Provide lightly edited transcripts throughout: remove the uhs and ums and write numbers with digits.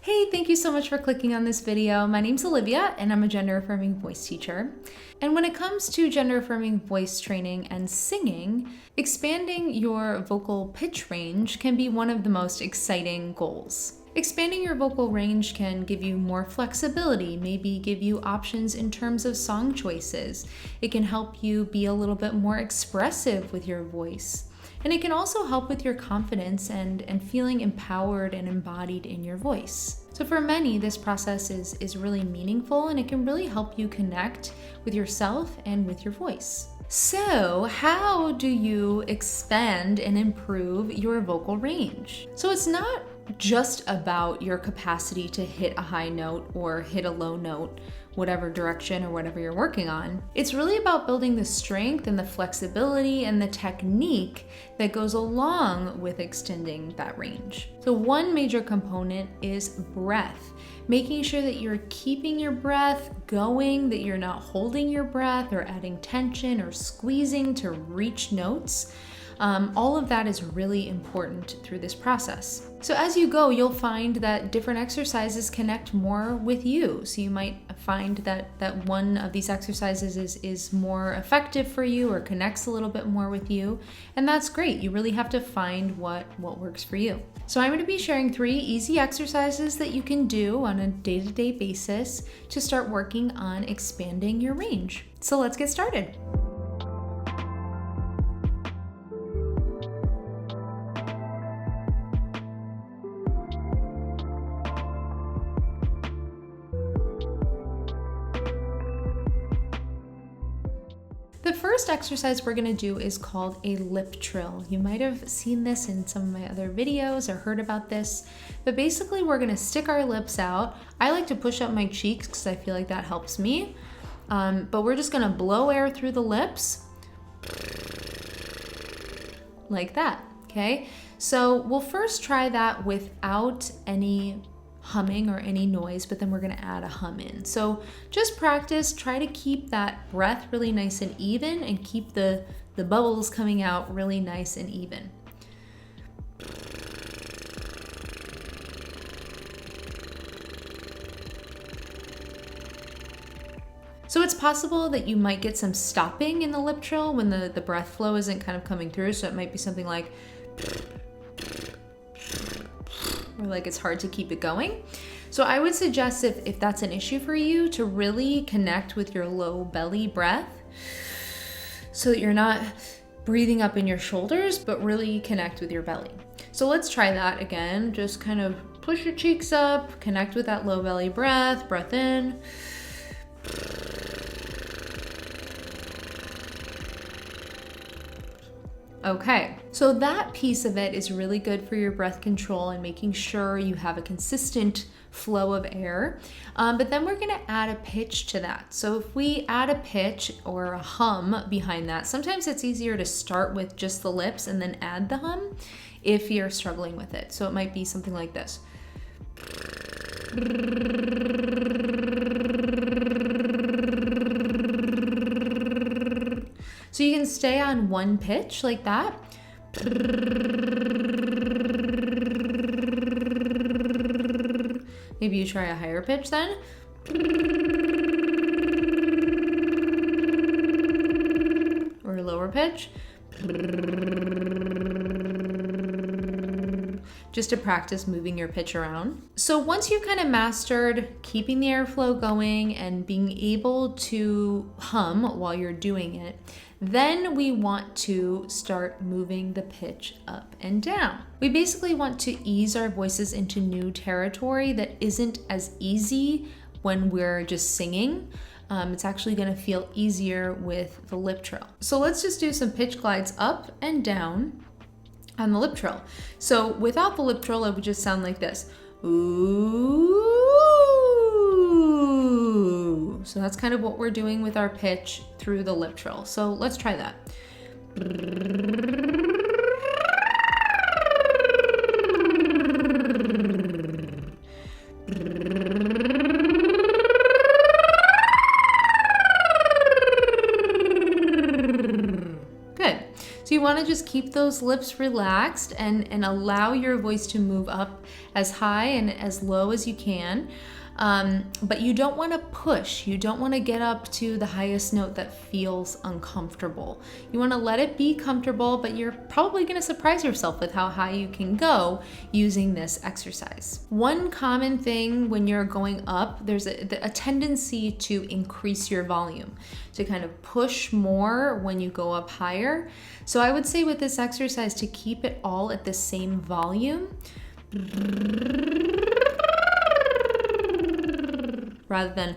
Hey, thank you so much for clicking on this video. My name's Olivia and I'm a gender affirming voice teacher. And when it comes to gender affirming voice training and singing, expanding your vocal pitch range can be one of the most exciting goals. Expanding your vocal range can give you more flexibility, maybe give you options in terms of song choices. It can help you be a little bit more expressive with your voice. And it can also help with your confidence and feeling empowered and embodied in your voice. So for many, this process is really meaningful and it can really help you connect with yourself and with your voice. So how do you expand and improve your vocal range? So it's not just about your capacity to hit a high note or hit a low note, whatever direction or whatever you're working on. It's really about building the strength and the flexibility and the technique that goes along with extending that range. So one major component is breath. Making sure that you're keeping your breath going, that you're not holding your breath or adding tension or squeezing to reach notes. All of that is really important through this process. So as you go, you'll find that different exercises connect more with you. So you might find that one of these exercises is more effective for you or connects a little bit more with you. And that's great. You really have to find what works for you. So I'm going to be sharing 3 easy exercises that you can do on a day-to-day basis to start working on expanding your range. So let's get started. The first exercise we're gonna do is called a lip trill. You might have seen this in some of my other videos or heard about this, but basically we're gonna stick our lips out. I like to push up my cheeks because I feel like that helps me, but we're just gonna blow air through the lips, like that, okay? So we'll first try that without any humming or any noise, but then we're gonna add a hum in. So just practice, try to keep that breath really nice and even and keep the bubbles coming out really nice and even. So it's possible that you might get some stopping in the lip trill when the breath flow isn't kind of coming through. So it might be something like, or like it's hard to keep it going. So I would suggest if that's an issue for you to really connect with your low belly breath so that you're not breathing up in your shoulders, but really connect with your belly. So let's try that again. Just kind of push your cheeks up, connect with that low belly breath in. Okay, so that piece of it is really good for your breath control and making sure you have a consistent flow of air. But then we're gonna add a pitch to that. So if we add a pitch or a hum behind that, sometimes it's easier to start with just the lips and then add the hum if you're struggling with it. So it might be something like this. So you can stay on one pitch like that. Maybe you try a higher pitch then. Or a lower pitch. Just to practice moving your pitch around. So once you've kind of mastered keeping the airflow going and being able to hum while you're doing it, then we want to start moving the pitch up and down. We basically want to ease our voices into new territory that isn't as easy when we're just singing. It's actually gonna feel easier with the lip trill. So let's just do some pitch glides up and down on the lip trill. So without the lip trill, it would just sound like this. Ooh. So that's kind of what we're doing with our pitch through the lip trill. So let's try that. Good. So you want to just keep those lips relaxed and allow your voice to move up as high and as low as you can. But you don't want to push. You don't want to get up to the highest note that feels uncomfortable. You want to let it be comfortable, but you're probably going to surprise yourself with how high you can go using this exercise. One common thing when you're going up, there's a tendency to increase your volume, to kind of push more when you go up higher. So I would say with this exercise to keep it all at the same volume, rather than,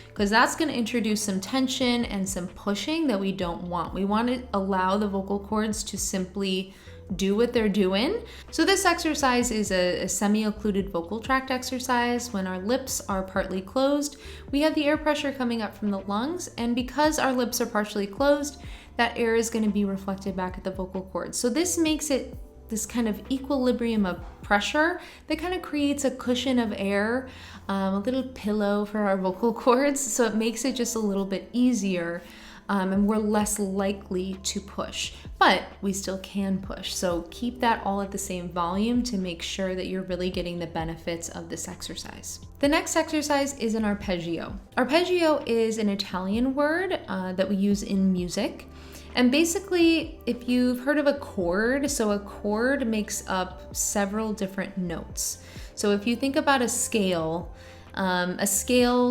because that's going to introduce some tension and some pushing that we don't want. We want to allow the vocal cords to simply do what they're doing. So this exercise is a semi-occluded vocal tract exercise. When our lips are partly closed, we have the air pressure coming up from the lungs, and because our lips are partially closed, that air is going to be reflected back at the vocal cords. So this makes it this kind of equilibrium of pressure that kind of creates a cushion of air, a little pillow for our vocal cords. So it makes it just a little bit easier, and we're less likely to push, but we still can push. So keep that all at the same volume to make sure that you're really getting the benefits of this exercise. The next exercise is an arpeggio. Arpeggio is an Italian word that we use in music. And basically, if you've heard of a chord, so a chord makes up several different notes. So if you think about a scale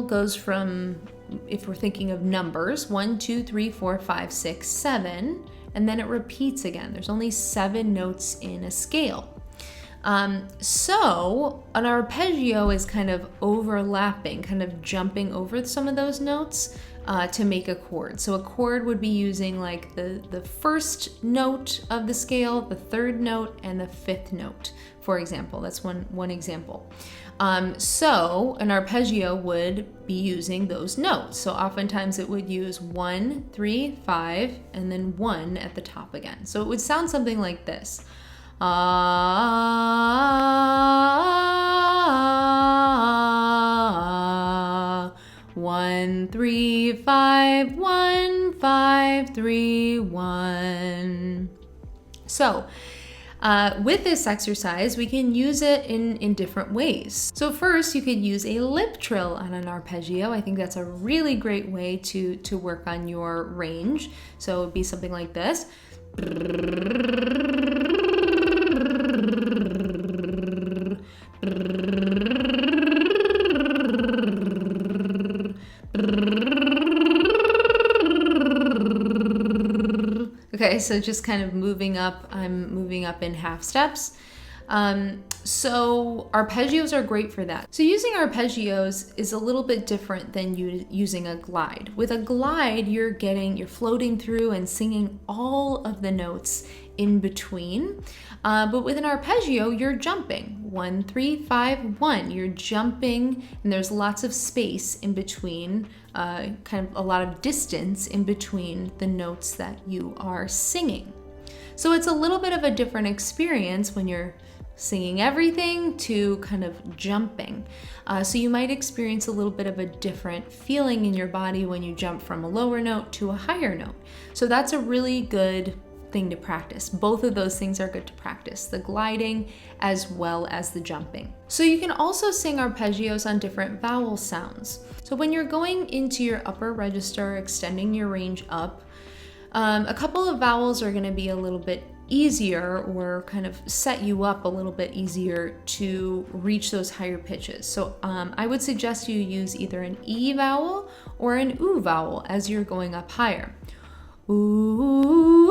goes from, if we're thinking of numbers, 1, 2, 3, 4, 5, 6, 7, and then it repeats again. There's only 7 notes in a scale. So an arpeggio is kind of overlapping, kind of jumping over some of those notes to make a chord. So a chord would be using like the first note of the scale, the third note, and the fifth note, for example. That's one example. So an arpeggio would be using those notes. So oftentimes it would use 1, 3, 5, and then 1 at the top again. So it would sound something like this. 1, 3, 5, 1, 5, 3, 1. So with this exercise, we can use it in different ways. So first, you could use a lip trill on an arpeggio. I think that's a really great way to work on your range. So it would be something like this. Okay, so just kind of moving up, I'm moving up in half steps. So arpeggios are great for that. So using arpeggios is a little bit different than using a glide. With a glide, you're floating through and singing all of the notes in between. But with an arpeggio, you're jumping. 1, 3, 5, 1. You're jumping, and there's lots of space in between, kind of a lot of distance in between the notes that you are singing. So it's a little bit of a different experience when you're singing everything to kind of jumping. So you might experience a little bit of a different feeling in your body when you jump from a lower note to a higher note. So that's a really good thing to practice. Both of those things are good to practice, the gliding as well as the jumping. So you can also sing arpeggios on different vowel sounds. So when you're going into your upper register, extending your range up, a couple of vowels are going to be a little bit easier, or kind of set you up a little bit easier to reach those higher pitches. So I would suggest you use either an E vowel or an U vowel as you're going up higher. Ooh,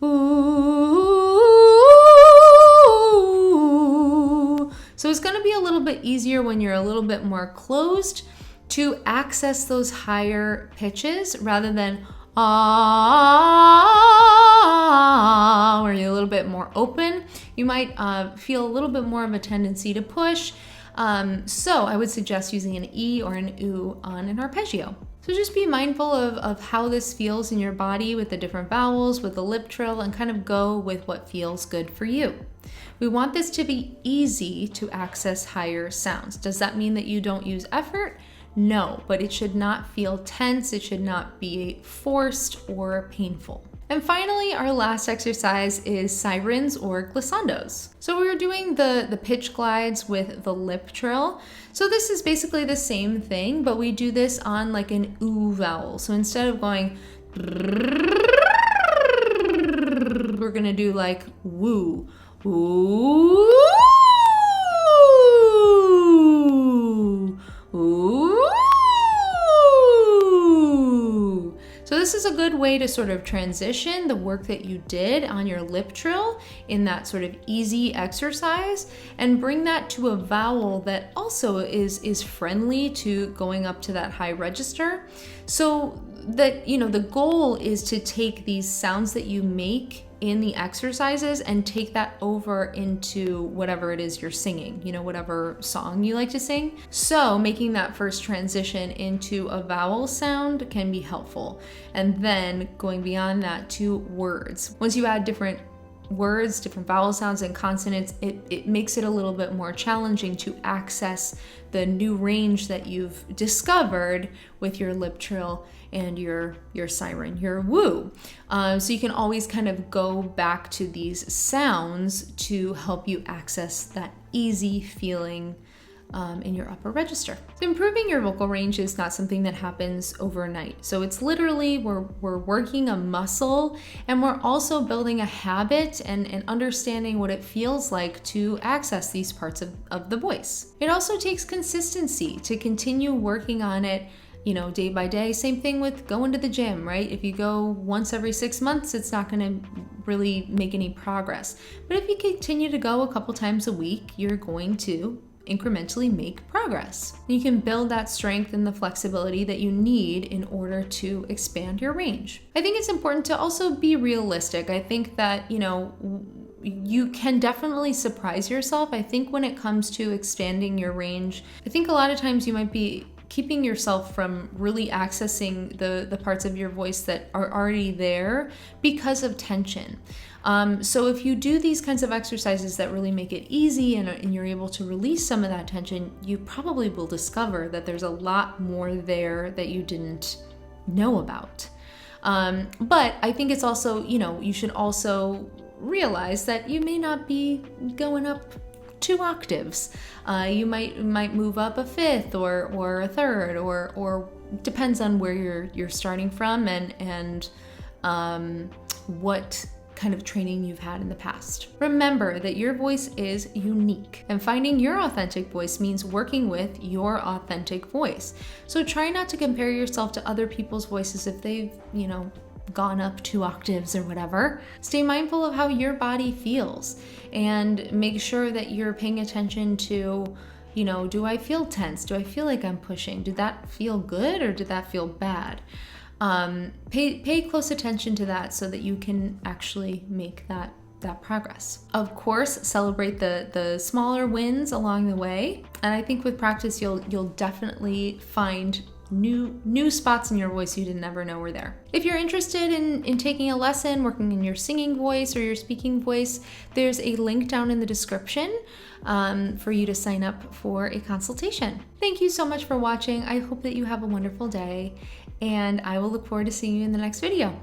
ooh. So it's going to be a little bit easier when you're a little bit more closed to access those higher pitches rather than where you're a little bit more open. You might feel a little bit more of a tendency to push. So I would suggest using an E or an U on an arpeggio. So just be mindful of how this feels in your body with the different vowels, with the lip trill, and kind of go with what feels good for you. We want this to be easy to access higher sounds. Does that mean that you don't use effort? No, but it should not feel tense. It should not be forced or painful. And finally, our last exercise is sirens or glissandos. So we were doing the pitch glides with the lip trill. So this is basically the same thing, but we do this on like an oo vowel. So instead of going, we're gonna do like woo, ooh, ooh. So this is a good way to sort of transition the work that you did on your lip trill in that sort of easy exercise and bring that to a vowel that also is friendly to going up to that high register. So that, you know, the goal is to take these sounds that you make in the exercises and take that over into whatever it is you're singing, you know, whatever song you like to sing. So making that first transition into a vowel sound can be helpful. And then going beyond that to words. Once you add different words, different vowel sounds and consonants, it makes it a little bit more challenging to access the new range that you've discovered with your lip trill and your siren, your woo. So you can always kind of go back to these sounds to help you access that easy feeling in your upper register. So improving your vocal range is not something that happens overnight. So it's literally, we're working a muscle and we're also building a habit and understanding what it feels like to access these parts of the voice. It also takes consistency to continue working on it, you know, day by day. Same thing with going to the gym, right? If you go once every 6 months, it's not gonna really make any progress. But if you continue to go a couple times a week, you're going to incrementally make progress. You can build that strength and the flexibility that you need in order to expand your range. I think it's important to also be realistic. I think that, you know, you can definitely surprise yourself. I think when it comes to expanding your range, I think a lot of times you might be keeping yourself from really accessing the parts of your voice that are already there because of tension. So if you do these kinds of exercises that really make it easy and you're able to release some of that tension, you probably will discover that there's a lot more there that you didn't know about. But I think it's also, you know, you should also realize that you may not be going up 2 octaves. You might move up a 5th or a 3rd or depends on where you're starting from and what kind of training you've had in the past. Remember that your voice is unique, and finding your authentic voice means working with your authentic voice. So try not to compare yourself to other people's voices if they've, you know, gone up 2 octaves or whatever. Stay mindful of how your body feels and make sure that you're paying attention to, you know, do I feel tense? Do I feel like I'm pushing? Did that feel good or did that feel bad? Pay close attention to that so that you can actually make that progress. Of course, celebrate the smaller wins along the way. And I think with practice, you'll definitely find new spots in your voice you didn't ever know were there. If you're interested in taking a lesson, working in your singing voice or your speaking voice, there's a link down in the description for you to sign up for a consultation. Thank you so much for watching. I hope that you have a wonderful day, and I will look forward to seeing you in the next video.